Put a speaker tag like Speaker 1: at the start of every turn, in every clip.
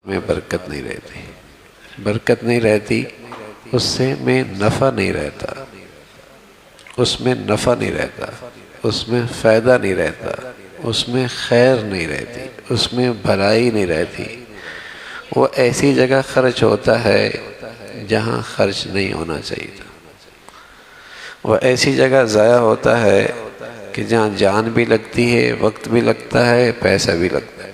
Speaker 1: میں برکت نہیں رہتی، برکت نہیں رہتی، اس سے میں نفع نہیں رہتا، اس میں نفع نہیں رہتا، اس میں فائدہ نہیں رہتا، اس میں خیر نہیں رہتی، اس میں بھلائی نہیں رہتی۔ وہ ایسی جگہ خرچ ہوتا ہے جہاں خرچ نہیں ہونا چاہیے تھا، وہ ایسی جگہ ضائع ہوتا ہے کہ جہاں جان بھی لگتی ہے، وقت بھی لگتا ہے، پیسہ بھی لگتا ہے۔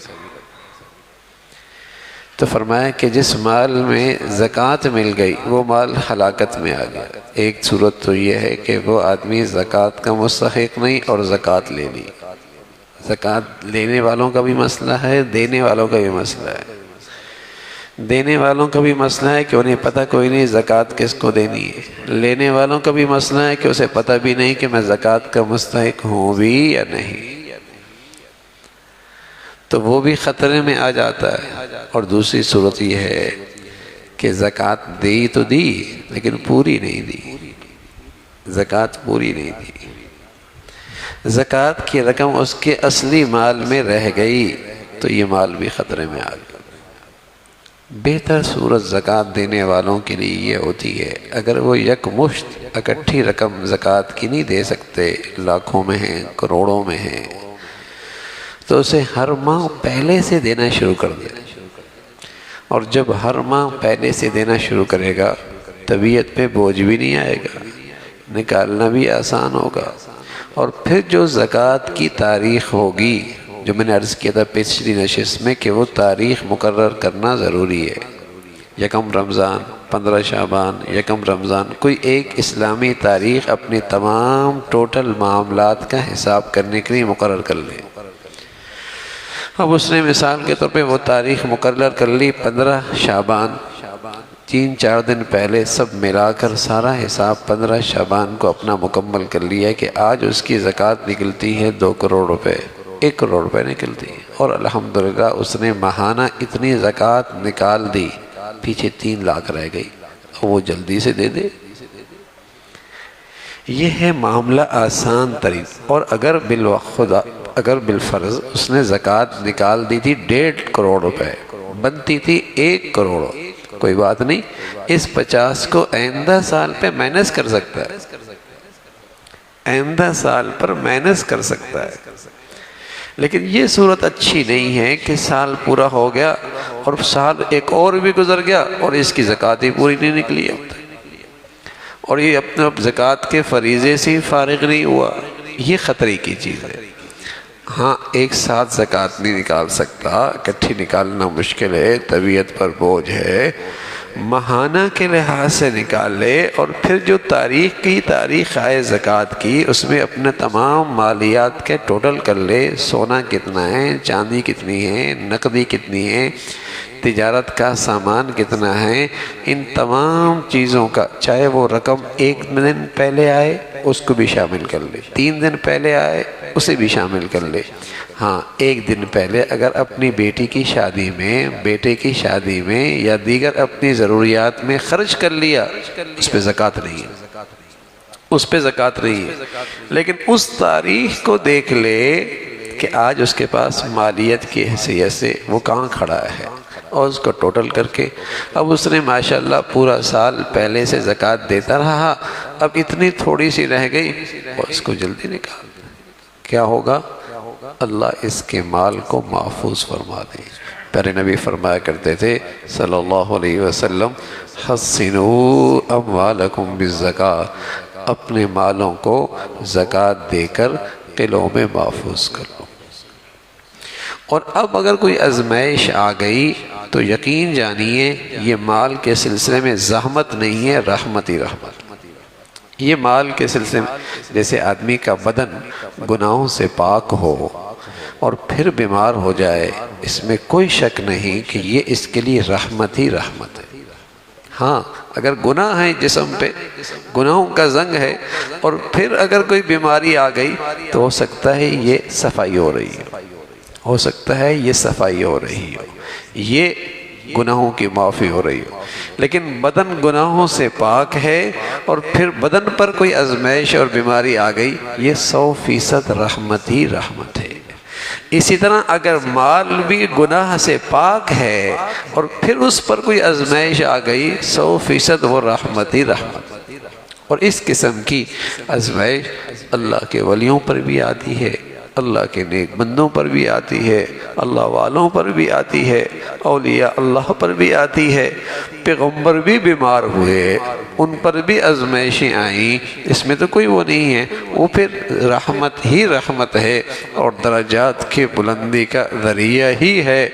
Speaker 1: تو فرمایا کہ جس مال میں زکوٰۃ مل گئی وہ مال ہلاکت میں آ گیا۔ ایک صورت تو یہ ہے کہ وہ آدمی زکوٰۃ کا مستحق نہیں اور زکوٰۃ لے لی۔ زکوٰۃ لینے والوں کا بھی مسئلہ ہے، دینے والوں کا بھی مسئلہ ہے۔ دینے والوں کا بھی مسئلہ ہے کہ انہیں پتہ کوئی نہیں زکوٰۃ کس کو دینی ہے، لینے والوں کا بھی مسئلہ ہے کہ اسے پتہ بھی نہیں کہ میں زکوٰۃ کا مستحق ہوں بھی یا نہیں، تو وہ بھی خطرے میں آ جاتا ہے۔ اور دوسری صورت یہ ہے کہ زکوٰۃ دی تو دی لیکن پوری نہیں دی، زکوٰۃ پوری نہیں دی، زکوٰۃ کی رقم اس کے اصلی مال میں رہ گئی تو یہ مال بھی خطرے میں آ گیا۔ بہتر صورت زکوٰۃ دینے والوں کے لیے یہ ہوتی ہے، اگر وہ یکمشت اکٹھی رقم زکوٰۃ کی نہیں دے سکتے، لاکھوں میں ہیں، کروڑوں میں ہیں، تو اسے ہر ماہ پہلے سے دینا شروع کر دے۔ اور جب ہر ماہ پہلے سے دینا شروع کرے گا، طبیعت پہ بوجھ بھی نہیں آئے گا، نکالنا بھی آسان ہوگا۔ اور پھر جو زکوٰۃ کی تاریخ ہوگی، جو میں نے عرض کیا تھا پچھلی نشست میں کہ وہ تاریخ مقرر کرنا ضروری ہے، یکم رمضان، 15 شعبان، یکم رمضان، کوئی ایک اسلامی تاریخ اپنے تمام ٹوٹل معاملات کا حساب کرنے کے لیے مقرر کر لے۔ اب اس نے مثال کے طور پہ وہ تاریخ مقرر کر لی 15 شعبان، 3-4 دن پہلے سب ملا کر سارا حساب 15 شعبان کو اپنا مکمل کر لیا کہ آج اس کی زکوٰۃ نکلتی ہے 2 کروڑ روپے، 1 کروڑ روپے نکلتی ہے، اور الحمدللہ اس نے ماہانہ اتنی زکوٰۃ نکال دی، پیچھے 3 لاکھ رہ گئی، وہ جلدی سے دے دے۔ یہ ہے معاملہ آسان ترین۔ اور اگر بالفرض اس نے زکوٰۃ نکال دی تھی 1.5 کروڑ روپے، بنتی تھی 1 کروڑ، کوئی بات نہیں، اس 50 کو آئندہ سال پہ مائنس کر سکتا ہے، آئندہ سال پر مائنس کر سکتا ہے۔ لیکن یہ صورت اچھی نہیں ہے کہ سال پورا ہو گیا اور سال ایک اور بھی گزر گیا اور اس کی زکوٰۃ ہی پوری نہیں نکلی اب تک، اور یہ اپنے زکوٰۃ کے فریضے سے ہی فارغ نہیں ہوا۔ یہ خطرے کی چیز ہے۔ ہاں ایک ساتھ زکوٰۃ نہیں نکال سکتا، اکٹھی نکالنا مشکل ہے، طبیعت پر بوجھ ہے، ماہانہ کے لحاظ سے نکال لے، اور پھر جو تاریخ آئے زکوٰۃ کی، اس میں اپنے تمام مالیات کے ٹوٹل کر لے، سونا کتنا ہے، چاندی کتنی ہے، نقدی کتنی ہے، تجارت کا سامان کتنا ہے، ان تمام چیزوں کا، چاہے وہ رقم 1 دن پہلے آئے اس کو بھی شامل کر لے، 3 دن پہلے آئے اسے بھی شامل کر لے۔ ہاں 1 دن پہلے اگر اپنی بیٹی کی شادی میں، بیٹے کی شادی میں یا دیگر اپنی ضروریات میں خرچ کر لیا، اس پہ زکوٰۃ نہیں ہے، اس پہ زکوٰۃ نہیں ہے۔ لیکن اس تاریخ کو دیکھ لے کہ آج اس کے پاس مالیت کی حیثیت سے وہ کہاں کھڑا ہے، اور اس کو ٹوٹل کر کے اب اس نے ماشاءاللہ پورا سال پہلے سے زکوٰۃ دیتا رہا، اب اتنی تھوڑی سی رہ گئی اور اس کو جلدی نکال دے، کیا ہوگا؟ اللہ اس کے مال کو محفوظ فرما دے۔ پیارے نبی فرمایا کرتے تھے صلی اللہ علیہ وسلم، حسنوا اموالکم بالزکاۃ، اپنے مالوں کو زکوٰۃ دے کر قلعوں میں محفوظ کر لو۔ اور اب اگر کوئی آزمائش آ گئی تو یقین جانیے یہ مال کے سلسلے میں زحمت نہیں ہے، رحمت ہی رحمت۔ یہ مال کے سلسلے میں جیسے آدمی کا بدن گناہوں سے پاک ہو اور پھر بیمار ہو جائے، اس میں کوئی شک نہیں کہ یہ اس کے لیے رحمت ہی رحمت ہے۔ ہاں اگر گناہ ہے جسم پہ، گناہوں کا زنگ ہے، اور پھر اگر کوئی بیماری آ گئی تو ہو سکتا ہے یہ صفائی ہو رہی ہے، ہو سکتا ہے یہ صفائی ہو رہی ہو، یہ گناہوں کی معافی ہو رہی ہو، لیکن بدن گناہوں سے پاک ہے اور پھر بدن پر کوئی آزمائش اور بیماری آ گئی، یہ 100% رحمت ہی رحمت ہے۔ اسی طرح اگر مال بھی گناہ سے پاک ہے اور پھر اس پر کوئی آزمائش آ گئی 100% وہ رحمت ہی رحمت. اور اس قسم کی آزمائش اللہ کے ولیوں پر بھی آتی ہے، اللہ کے نیک بندوں پر بھی آتی ہے، اللہ والوں پر بھی آتی ہے، اولیاء اللہ پر بھی آتی ہے. پیغمبر بھی بیمار ہوئے، ان پر بھی آزمائشیں آئیں، اس میں تو کوئی وہ نہیں ہے، وہ پھر رحمت ہی رحمت ہے اور درجات کی بلندی کا ذریعہ ہی ہے.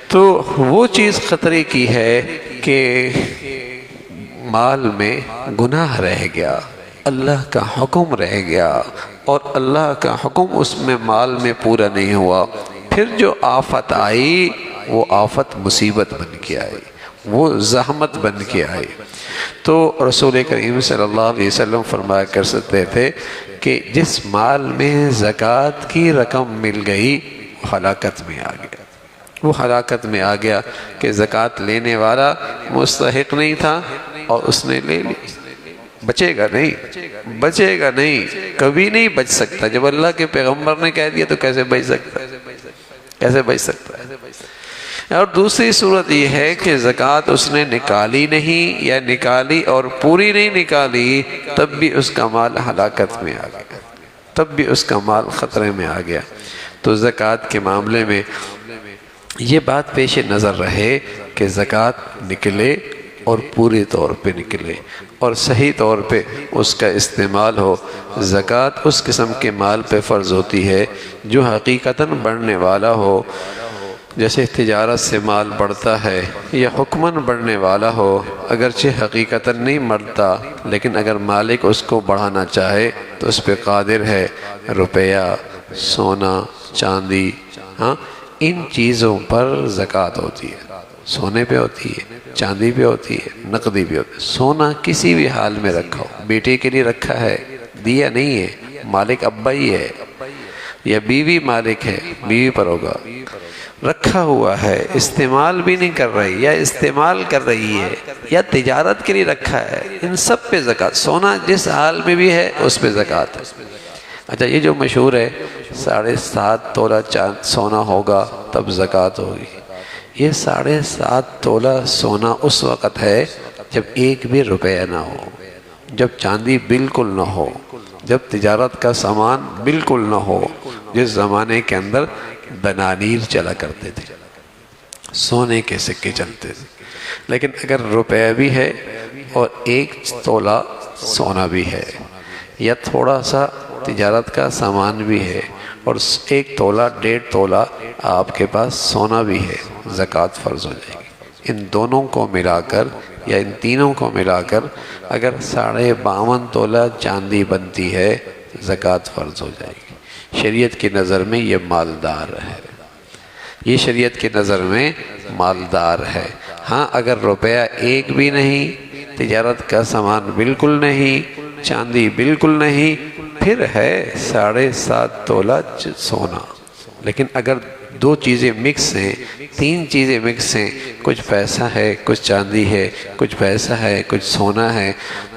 Speaker 1: تو وہ چیز خطرے کی ہے کہ مال میں گناہ رہ گیا، اللہ کا حکم رہ گیا اور اللہ کا حکم اس میں مال میں پورا نہیں ہوا. پھر جو آفت آئی وہ آفت مصیبت بن کے آئی، وہ زحمت بن کے آئی. تو رسول کریم صلی اللہ علیہ وسلم فرمایا کر سکتے تھے کہ جس مال میں زکوٰۃ کی رقم مل گئی وہ ہلاکت میں آ گیا. وہ ہلاکت میں آ گیا کہ زکوٰۃ لینے والا مستحق نہیں تھا اور اس نے لے لی. بچے گا نہیں، کبھی نہیں بچ سکتا. جب اللہ کے پیغمبر نے کہہ دیا تو کیسے بچ سکتا ہے؟ اور دوسری صورت یہ ہے کہ زکوٰۃ اس نے نکالی نہیں یا نکالی اور پوری نہیں نکالی، تب بھی اس کا مال ہلاکت میں آ گیا، تب بھی اس کا مال خطرے میں آ گیا. تو زکوٰۃ کے معاملے میں یہ بات پیش نظر رہے کہ زکوٰۃ نکلے اور پوری طور پہ نکلے اور صحیح طور پہ اس کا استعمال ہو. زکوٰۃ اس قسم کے مال پہ فرض ہوتی ہے جو حقیقتاً بڑھنے والا ہو، جیسے تجارت سے مال بڑھتا ہے یا حکماً بڑھنے والا ہو. اگرچہ حقیقتاً نہیں بڑھتا لیکن اگر مالک اس کو بڑھانا چاہے تو اس پہ قادر ہے. روپیہ، سونا، چاندی، ان چیزوں پر زکوٰۃ ہوتی ہے. سونے پہ ہوتی ہے، چاندی پہ ہوتی ہے، نقدی پہ ہوتی ہے. سونا کسی بھی حال میں رکھا ہو، بیٹے کے لیے رکھا ہے، دیا نہیں ہے، مالک ابا ہی ہے، یا بیوی مالک ہے، بیوی پر ہوگا، رکھا ہوا ہے، استعمال بھی نہیں کر رہی یا استعمال کر رہی ہے یا تجارت کے لیے رکھا ہے، ان سب پہ زکوٰۃ. سونا جس حال میں بھی ہے اس پہ زکوٰۃ ہے. اچھا، یہ جو مشہور ہے 7.5 تولہ سونا ہوگا تب زکوٰۃ ہوگی. یہ 7.5 تولہ سونا اس وقت ہے جب ایک بھی روپیہ نہ ہو، جب چاندی بالکل نہ ہو، جب تجارت کا سامان بالکل نہ ہو. جس زمانے کے اندر دنانیر چلا کرتے تھے، سونے کے سکے چلتے تھے. لیکن اگر روپیہ بھی ہے اور 1 تولہ سونا بھی ہے یا تھوڑا سا تجارت کا سامان بھی ہے اور 1 تولہ 1.5 تولہ آپ کے پاس سونا بھی ہے، زکوٰۃ فرض ہو جائے گی. ان دونوں کو ملا کر یا ان تینوں کو ملا کر اگر 52.5 تولہ چاندی بنتی ہے زکوٰۃ فرض ہو جائے گی. شریعت کی نظر میں یہ مالدار ہے، یہ شریعت کی نظر میں مالدار ہے. ہاں، اگر روپیہ ایک بھی نہیں، تجارت کا سامان بالکل نہیں، چاندی بالکل نہیں، پھر ہے 7.5 تولہ سونا. لیکن اگر 2 چیزیں مکس ہیں، 3 چیزیں مکس ہیں، کچھ پیسہ ہے، کچھ چاندی ہے، کچھ پیسہ ہے، کچھ سونا ہے،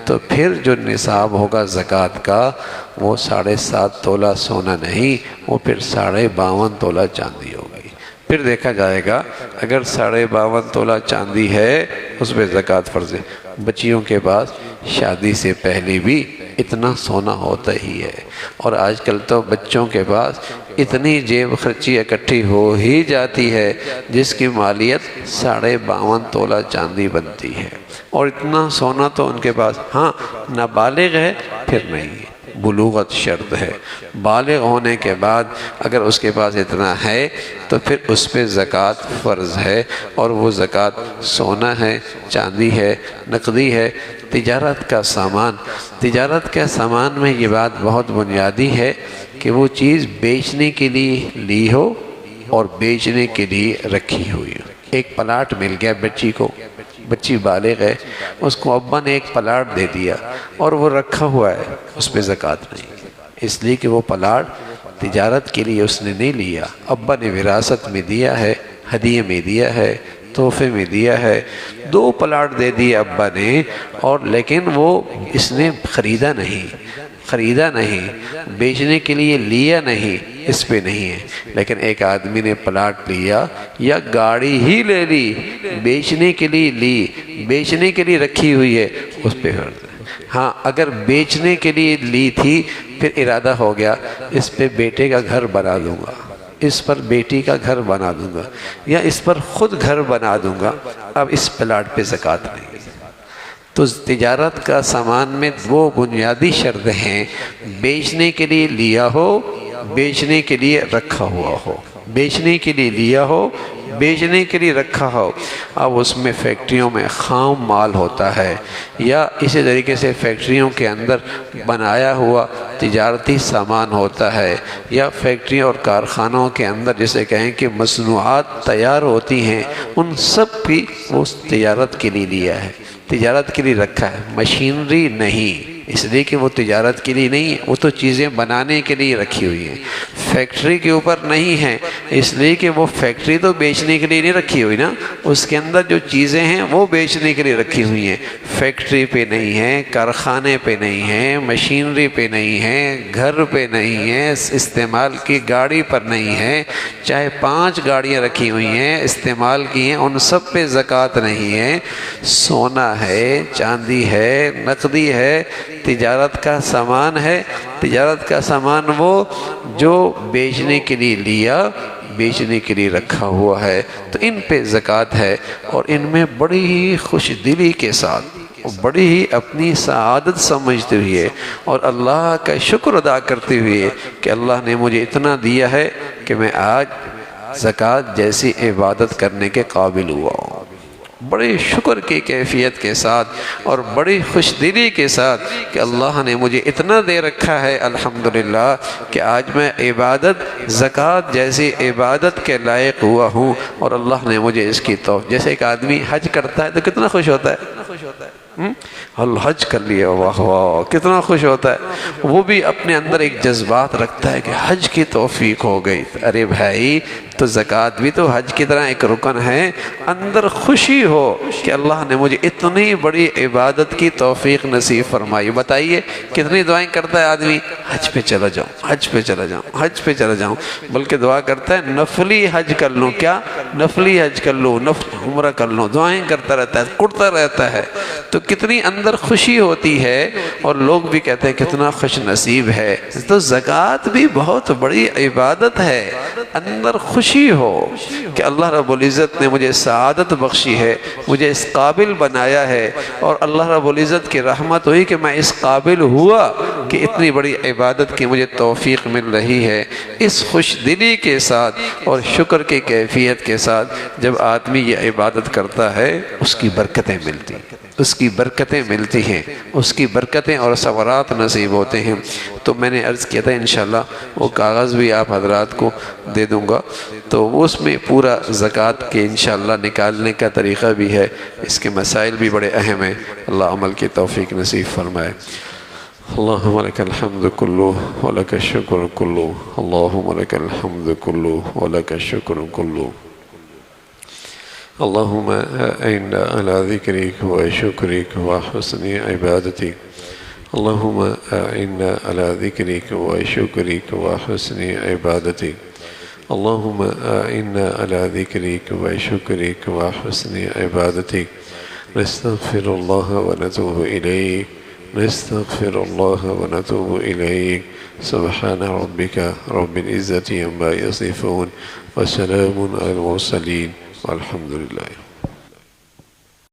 Speaker 1: تو پھر جو نصاب ہوگا زکوٰۃ کا وہ 7.5 تولہ سونا نہیں، وہ پھر 52.5 تولہ چاندی ہوگی. پھر دیکھا جائے گا اگر 52.5 تولہ چاندی ہے اس پہ زکوٰۃ فرض ہے. بچیوں کے پاس شادی سے پہلے بھی اتنا سونا ہوتا ہی ہے، اور آج کل تو بچوں کے پاس اتنی جیب خرچی اکٹھی ہو ہی جاتی ہے جس کی مالیت 52.5 تولہ چاندی بنتی ہے. اور اتنا سونا تو ان کے پاس، ہاں نابالغ ہے پھر نہیں ہے، بلوغت شرط ہے. بالغ ہونے کے بعد اگر اس کے پاس اتنا ہے تو پھر اس پہ زکوٰۃ فرض ہے. اور وہ زکوٰۃ سونا ہے، چاندی ہے، نقدی ہے، تجارت کا سامان. تجارت کے سامان میں یہ بات بہت بنیادی ہے کہ وہ چیز بیچنے کے لیے لی ہو اور بیچنے کے لیے رکھی ہوئی ہو. ایک پلاٹ مل گیا بچی کو، بچی بالغ ہے، اس کو ابا نے ایک پلاٹ دے دیا اور وہ رکھا ہوا ہے، اس پہ زکوٰۃ نہیں، اس لیے کہ وہ پلاٹ تجارت کے لیے اس نے نہیں لیا، ابا نے وراثت میں دیا ہے، ہدیے میں دیا ہے، تحفے میں دیا ہے. 2 پلاٹ دے دیے ابا نے، اور لیکن وہ اس نے خریدا نہیں، خریدا نہیں، بیچنے کے لیے لیا نہیں، اس پہ نہیں ہے۔ لیکن ایک آدمی نے پلاٹ لیا یا گاڑی ہی لے لی، بیچنے کے لیے لی، بیچنے کے لیے رکھی ہوئی ہے، اس پہ فرض ہے۔ ہاں اگر بیچنے کے لیے لی تھی، پھر ارادہ ہو گیا اس پہ بیٹے کا گھر بنا دوں گا، اس پر بیٹی کا گھر بنا دوں گا، یا اس پر خود گھر بنا دوں گا، اب اس پلاٹ پہ زکوٰۃ نہیں۔ تو تجارت کا سامان میں وہ بنیادی شرط ہیں، بیچنے کے لیے لیا ہو، بیچنے کے لیے رکھا ہوا ہو، بیچنے کے لیے لیا ہو، بیچنے کے لیے رکھا ہو۔ اب اس میں فیکٹریوں میں خام مال ہوتا ہے، یا اسی طریقے سے فیکٹریوں کے اندر بنایا ہوا تجارتی سامان ہوتا ہے، یا فیکٹریوں اور کارخانوں کے اندر جسے کہیں کہ مصنوعات تیار ہوتی ہیں، ان سب کی اس تجارت کے لیے لیا ہے، تجارت کے لیے رکھا ہے، مشینری نہیں، اس لیے کہ وہ تجارت کے لیے نہیں ہے، وہ تو چیزیں بنانے کے لیے رکھی ہوئی ہیں۔ فیکٹری کے اوپر نہیں ہے، اس لیے کہ وہ فیکٹری تو بیچنے کے لیے نہیں رکھی ہوئی نا، اس کے اندر جو چیزیں ہیں وہ بیچنے کے لیے رکھی ہوئی ہیں۔ فیکٹری پہ نہیں ہے، کارخانے پہ نہیں ہے، مشینری پہ نہیں ہے، گھر پہ نہیں ہے، استعمال کی گاڑی پر نہیں ہے، چاہے 5 گاڑیاں رکھی ہوئی ہیں استعمال کی ہیں، ان سب پہ زکوٰۃ نہیں ہے۔ سونا ہے، چاندی ہے، نقدی ہے، تجارت کا سامان ہے، تجارت کا سامان وہ جو بیچنے کے لیے لیا، بیچنے کے لیے رکھا ہوا ہے، تو ان پہ زکوٰۃ ہے۔ اور ان میں بڑی ہی خوش دلی کے ساتھ، بڑی ہی اپنی سعادت سمجھتے ہوئے اور اللہ کا شکر ادا کرتے ہوئے کہ اللہ نے مجھے اتنا دیا ہے کہ میں آج زکوٰۃ جیسی عبادت کرنے کے قابل ہوا ہوں، بڑے شکر کی کیفیت کے ساتھ اور بڑی خوش دلی کے ساتھ کہ اللہ نے مجھے اتنا دے رکھا ہے الحمدللہ کہ آج میں عبادت زکوٰۃ جیسی عبادت کے لائق ہوا ہوں، اور اللہ نے مجھے اس کی توفیق۔ جیسے ایک آدمی حج کرتا ہے تو کتنا خوش ہوتا ہے، حج کر لیا، واہ واہ کتنا خوش ہوتا ہے، وہ بھی اپنے اندر ایک جذبات رکھتا ہے کہ حج کی توفیق ہو گئی۔ ارے بھائی تو زکوٰۃ بھی تو حج کی طرح ایک رکن ہے، اندر خوشی ہو کہ اللہ نے مجھے اتنی بڑی عبادت کی توفیق نصیب فرمائی۔ بتائیے کتنی دعائیں کرتا ہے آدمی، حج پہ چلا جاؤں، حج پہ چلا جاؤں، حج پہ چلا جاؤں، بلکہ دعا کرتا ہے نفلی حج کر لوں، کیا نفلی حج کر لوں، نفل عمرہ کر لوں، دعائیں کرتا رہتا ہے، کرتا رہتا ہے، تو کتنی اندر خوشی ہوتی ہے، اور لوگ بھی کہتے ہیں کتنا خوش نصیب ہے۔ تو زکوٰۃ بھی بہت بڑی عبادت ہے، اندر خوشی ہو کہ اللہ رب العزت نے مجھے سعادت بخشی ہے، مجھے اس قابل بنایا ہے، اور اللہ رب العزت کی رحمت ہوئی کہ میں اس قابل ہوا کہ اتنی بڑی عبادت کی مجھے توفیق مل رہی ہے۔ اس خوش دلی کے ساتھ اور شکر کی کیفیت کے ساتھ جب آدمی یہ عبادت کرتا ہے، اس کی برکتیں ملتی ہیں، اس کی برکتیں ملتی ہیں، اس کی برکتیں اور ثمرات نصیب ہوتے ہیں۔ تو میں نے عرض کیا تھا انشاءاللہ وہ کاغذ بھی آپ حضرات کو دے دوں گا، تو اس میں پورا زکوٰۃ کے انشاءاللہ نکالنے کا طریقہ بھی ہے، اس کے مسائل بھی بڑے اہم ہیں۔ اللہ عمل کی توفیق نصیب فرمائے۔ اللہم لک الحمد کلو ولک الشکر کلو، اللہم لک الحمد کلو ولک الشکر کلو، اللہم اعنا علی ذکرک و شکرک و حسن عبادتک، اللہم اعنا علی ذکرک و شکرک و حسن عبادتک، اللہم اعنا علی ذکرک و شکرک و حسن عبادتک، نستغفر اللہ و نتوب الیک، نستغفر اللہ و نتوب الیک، سبحان ربک رب العزة عما یصفون وسلام علی المرسلین والحمد للہ۔